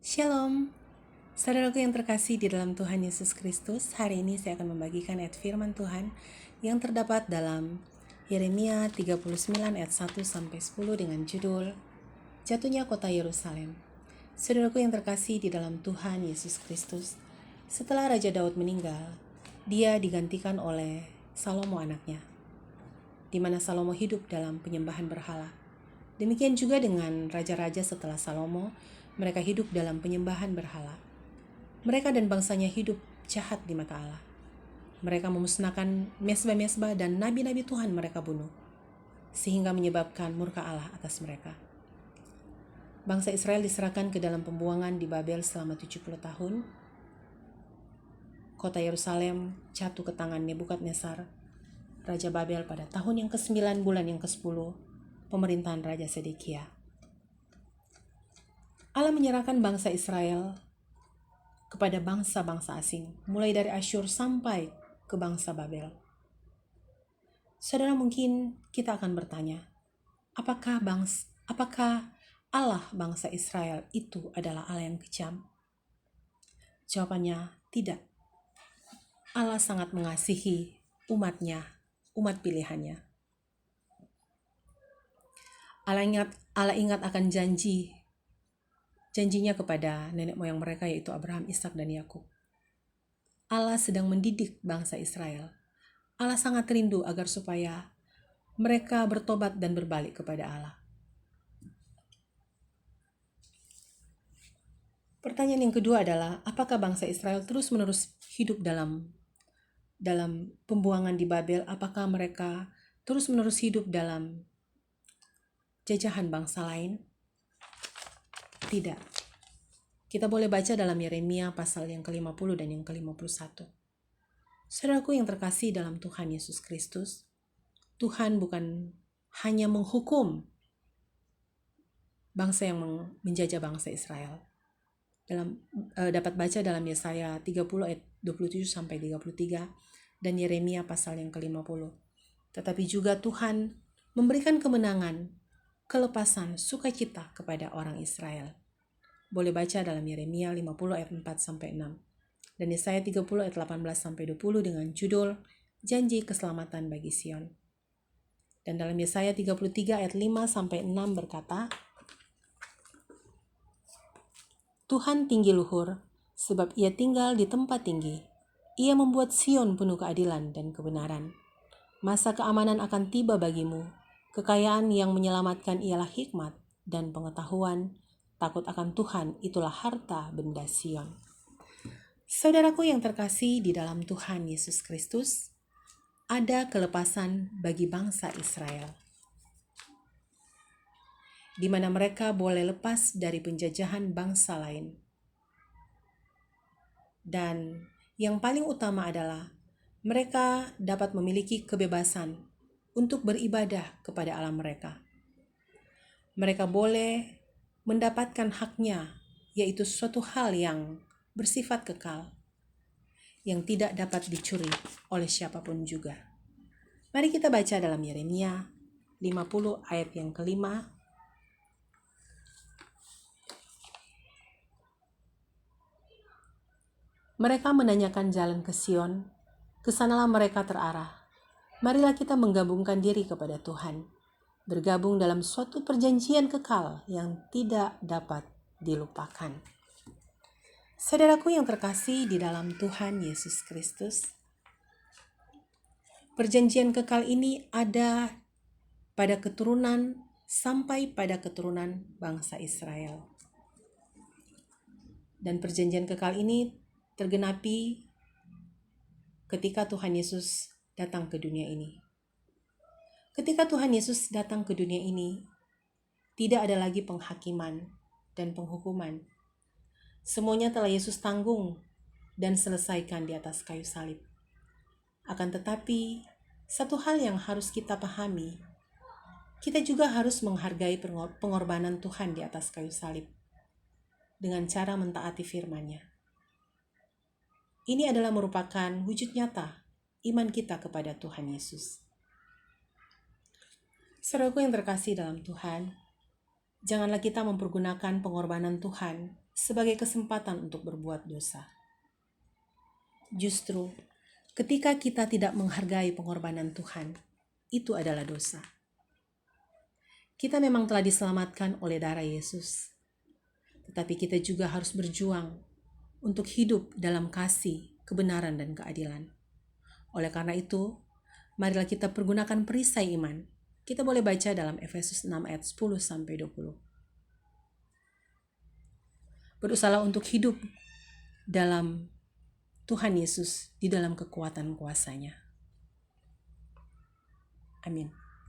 Shalom, saudaraku yang terkasih di dalam Tuhan Yesus Kristus. Hari ini saya akan membagikan ayat firman Tuhan yang terdapat dalam Yeremia 39 ayat 1-10 dengan judul Jatuhnya Kota Yerusalem. Saudaraku yang terkasih di dalam Tuhan Yesus Kristus, setelah Raja Daud meninggal, dia digantikan oleh Salomo anaknya, di mana Salomo hidup dalam penyembahan berhala. Demikian juga dengan raja-raja setelah Salomo, mereka hidup dalam penyembahan berhala. Mereka dan bangsanya hidup jahat di mata Allah. Mereka memusnahkan mesbah-mesbah dan nabi-nabi Tuhan mereka bunuh, sehingga menyebabkan murka Allah atas mereka. Bangsa Israel diserahkan ke dalam pembuangan di Babel selama 70 tahun. Kota Yerusalem jatuh ke tangan Nebukadnezar, Raja Babel pada tahun yang ke-9 bulan yang ke-10 pemerintahan Raja Sedekia. Allah menyerahkan bangsa Israel kepada bangsa-bangsa asing, mulai dari Asyur sampai ke bangsa Babel. Saudara, mungkin kita akan bertanya, apakah Allah bangsa Israel itu adalah Allah yang kejam? Jawabannya tidak. Allah sangat mengasihi umatnya, umat pilihannya. Allah ingat akan janjinya kepada nenek moyang mereka, yaitu Abraham, Ishak, dan Yakub. Allah sedang mendidik bangsa Israel. Allah sangat rindu agar supaya mereka bertobat dan berbalik kepada Allah. Pertanyaan yang kedua adalah, apakah bangsa Israel terus-menerus hidup dalam pembuangan di Babel? Apakah mereka terus-menerus hidup dalam jajahan bangsa lain? Tidak. Kita boleh baca dalam Yeremia pasal yang ke-50 dan yang ke-51. Saudaraku yang terkasih dalam Tuhan Yesus Kristus, Tuhan bukan hanya menghukum bangsa yang menjajah bangsa Israel. Dapat baca dalam Yesaya 30 ayat 27-33 dan Yeremia pasal yang ke-50. Tetapi juga Tuhan memberikan kemenangan, kelepasan, sukacita kepada orang Israel. Boleh baca dalam Yeremia 50 ayat 4-6 dan Yesaya 30 ayat 18-20 dengan judul Janji Keselamatan bagi Sion. Dan dalam Yesaya 33 ayat 5-6 berkata, Tuhan tinggi luhur, sebab ia tinggal di tempat tinggi. Ia membuat Sion penuh keadilan dan kebenaran. Masa keamanan akan tiba bagimu. Kekayaan yang menyelamatkan ialah hikmat dan pengetahuan. Takut akan Tuhan itulah harta benda Sion. Saudaraku yang terkasih di dalam Tuhan Yesus Kristus, ada kelepasan bagi bangsa Israel, di mana mereka boleh lepas dari penjajahan bangsa lain. Dan yang paling utama adalah mereka dapat memiliki kebebasan untuk beribadah kepada Allah mereka. Mereka boleh mendapatkan haknya, yaitu suatu hal yang bersifat kekal, yang tidak dapat dicuri oleh siapapun juga. Mari kita baca dalam Yeremia 50 ayat yang ke-5. Mereka menanyakan jalan ke Sion, kesanalah mereka terarah. Marilah kita menggabungkan diri kepada Tuhan, bergabung dalam suatu perjanjian kekal yang tidak dapat dilupakan. Saudaraku yang terkasih di dalam Tuhan Yesus Kristus, perjanjian kekal ini ada pada keturunan sampai pada keturunan bangsa Israel. Dan perjanjian kekal ini tergenapi ketika Tuhan Yesus datang ke dunia ini. Ketika Tuhan Yesus datang ke dunia ini, tidak ada lagi penghakiman dan penghukuman. Semuanya telah Yesus tanggung dan selesaikan di atas kayu salib. Akan tetapi, satu hal yang harus kita pahami, kita juga harus menghargai pengorbanan Tuhan di atas kayu salib dengan cara mentaati firman-Nya. Ini adalah merupakan wujud nyata iman kita kepada Tuhan Yesus. Saudaraku yang terkasih dalam Tuhan, janganlah kita mempergunakan pengorbanan Tuhan sebagai kesempatan untuk berbuat dosa. Justru, ketika kita tidak menghargai pengorbanan Tuhan, itu adalah dosa. Kita memang telah diselamatkan oleh darah Yesus, tetapi kita juga harus berjuang untuk hidup dalam kasih, kebenaran, dan keadilan. Oleh karena itu, marilah kita pergunakan perisai iman. Kita boleh baca dalam Efesus 6 ayat 10-20. Berusahalah untuk hidup dalam Tuhan Yesus di dalam kekuatan kuasa-Nya. Amin.